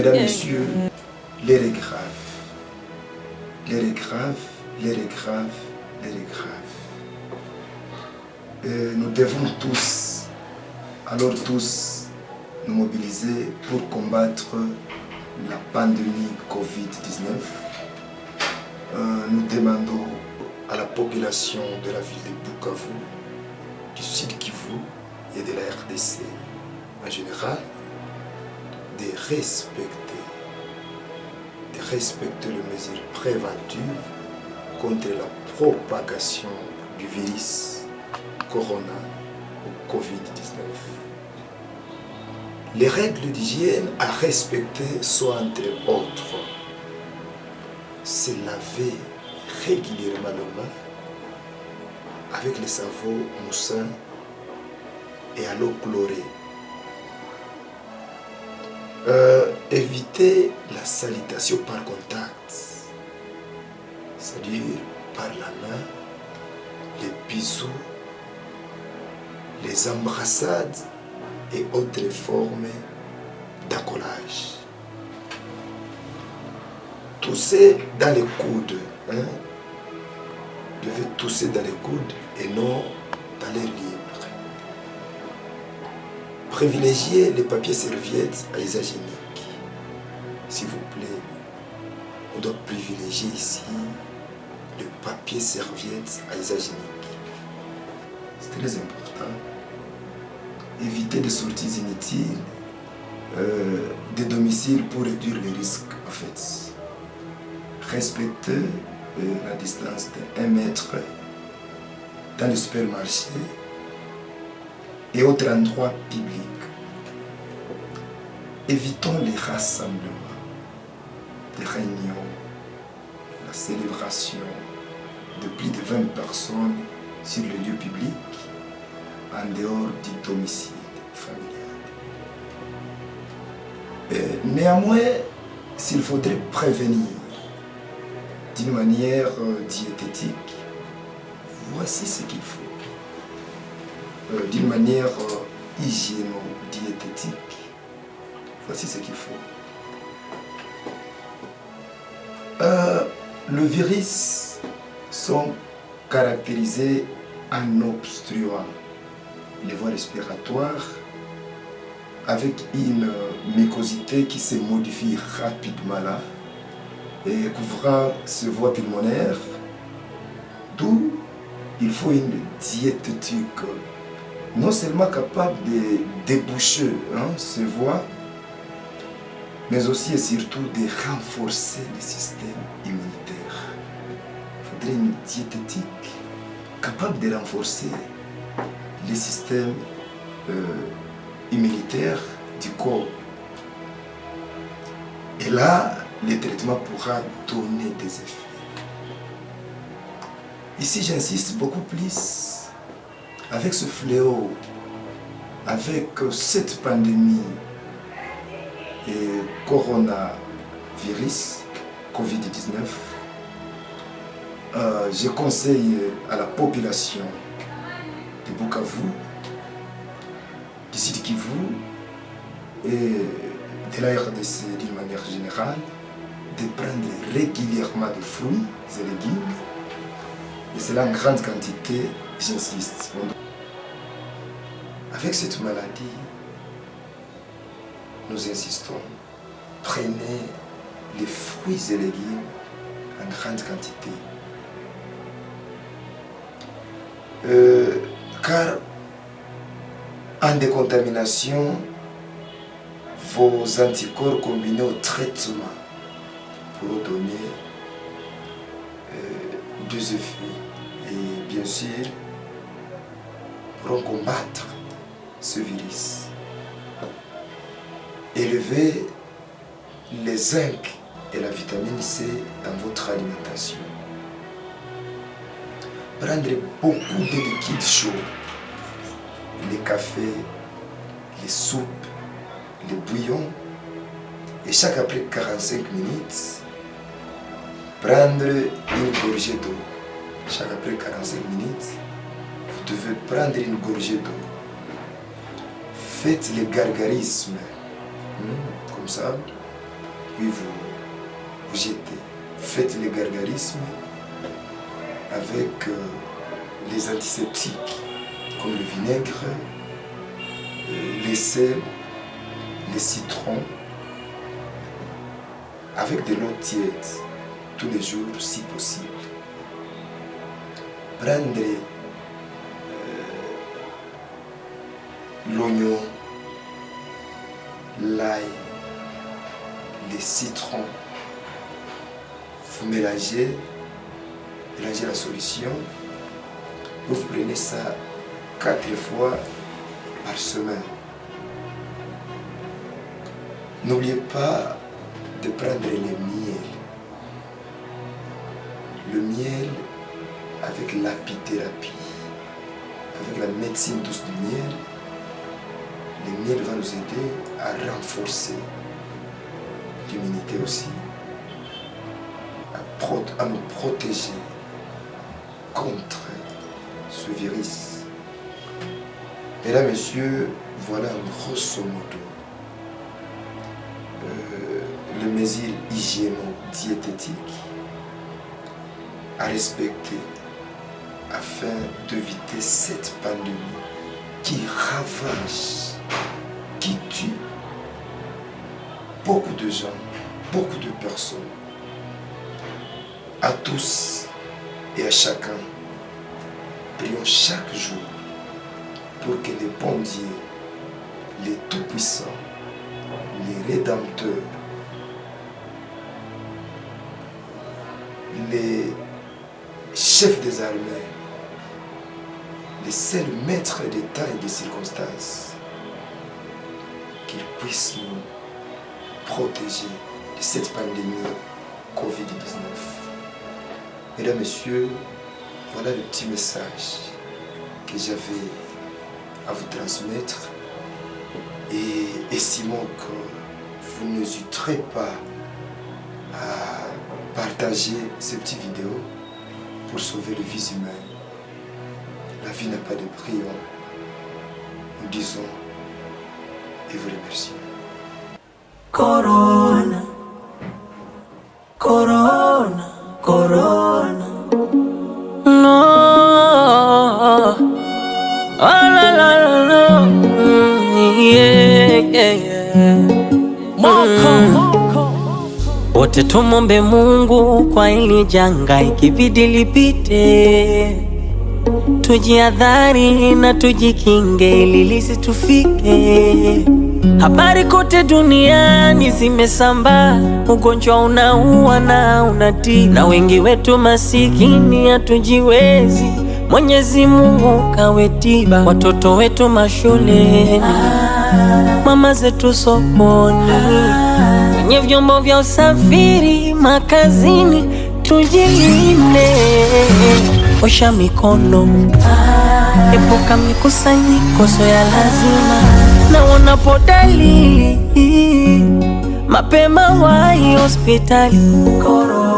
Mesdames, Messieurs, l'heure est grave. L'heure est grave, l'heure est grave, l'heure est grave. Nous devons tous, alors tous, nous mobiliser pour combattre la pandémie Covid-19. Nous demandons à la population de la ville de Bukavu, du Sud Kivu et de la RDC en général, de respecter les mesures préventives contre la propagation du virus Corona ou Covid-19. Les règles d'hygiène à respecter sont entre autres se laver régulièrement les mains avec le savon moussant et à l'eau chlorée. Éviter la salutation par contact, c'est-à-dire par la main, les bisous, les embrassades et autres formes d'accolage. Tousser dans les coudes. Vous devez tousser dans les coudes et non dans l'air libre. Privilégiez les papiers serviettes à usage unique. S'il vous plaît, on doit privilégier ici le papier serviette à usage unique. C'est très important. Éviter des sorties inutiles des domiciles pour réduire les risques en fait. Respecter la distance de 1 mètre dans le supermarché et autres endroits publics. Évitons les rassemblements, les réunions, la célébration de plus de 20 personnes sur le lieu public en dehors du domicile familial. Néanmoins, s'il faudrait prévenir d'une manière diététique, voici ce qu'il faut. D'une manière hygiéno-diététique, voici ce qu'il faut. Le virus sont caractérisés en obstruant les voies respiratoires avec une mucosité qui se modifie rapidement là et couvrant ces voies pulmonaires, d'où il faut une diététique non seulement capable de déboucher ces voies, mais aussi et surtout de renforcer le système immunitaire. Il faudrait une diététique capable de renforcer le système immunitaire du corps. Et là, le traitement pourra donner des effets. Ici, j'insiste beaucoup plus. Avec ce fléau, avec cette pandémie et coronavirus, Covid-19, je conseille à la population de Bukavu, du Sud Kivu et de la RDC d'une manière générale, de prendre régulièrement des fruits et légumes, et cela en grande quantité, j'insiste. Avec cette maladie, nous insistons, prenez les fruits et légumes en grande quantité. Car en décontamination, vos anticorps combinés au traitement pour donner des effets et bien sûr pour combattre ce virus. Élevez les zinc et la vitamine C dans votre alimentation. Prendre beaucoup de liquides chauds, les cafés, les soupes, les bouillons, et chaque après 45 minutes, prendre une gorgée d'eau. Chaque après 45 minutes, vous devez prendre une gorgée d'eau. Faites les gargarismes, comme ça, puis vous jetez. Faites les gargarismes avec les antiseptiques comme le vinaigre, les sels, les citrons, avec de l'eau tiède tous les jours si possible. Prendre l'oignon, l'ail, les citrons, vous mélangez la solution, vous prenez ça 4 fois par semaine. N'oubliez pas de prendre le miel. Le miel avec l'apithérapie, avec la médecine douce du miel, le miel va nous aider à renforcer l'immunité aussi, à nous protéger contre ce virus. Mesdames, Messieurs, voilà un grosso modo le mesure hygiéno-diététique à respecter afin d'éviter cette pandémie qui ravage, qui tue beaucoup de gens, beaucoup de personnes. À tous et à chacun, prions chaque jour pour que le bon Dieu, les tout-puissants, les rédempteurs, les chefs des armées, les seuls maîtres des temps et des circonstances, qu'ils puissent nous protéger de cette pandémie Covid-19. Mesdames, Messieurs, voilà le petit message que j'avais à vous transmettre et estimons que vous n'hésiterez pas à partager ces petites vidéos pour sauver les vies humaines. La vie n'a pas de prix. Nous disons et vous remercions. Corona, Corona, Corona. No, oh la la la la, yeah, yeah, yeah. Wote tumombe Mungu kwa hili janga, ikibidi lipite. Tujiadhari na tujikinge ili lisitufike. Habari kote duniani zimesambaa, ugonjwa unaua na unatii, na wengi wetu masikini hatujiwezi. Mwenyezi Mungu kawe tiba, watoto wetu mashuleni, mama zetu sokoni, kwenye vyombo vya usafiri, makazini, tujilinde. Osha mikono, epuka mikusanyiko sio ya lazima, na unapo dalili mapema wahi hospitali. Corona.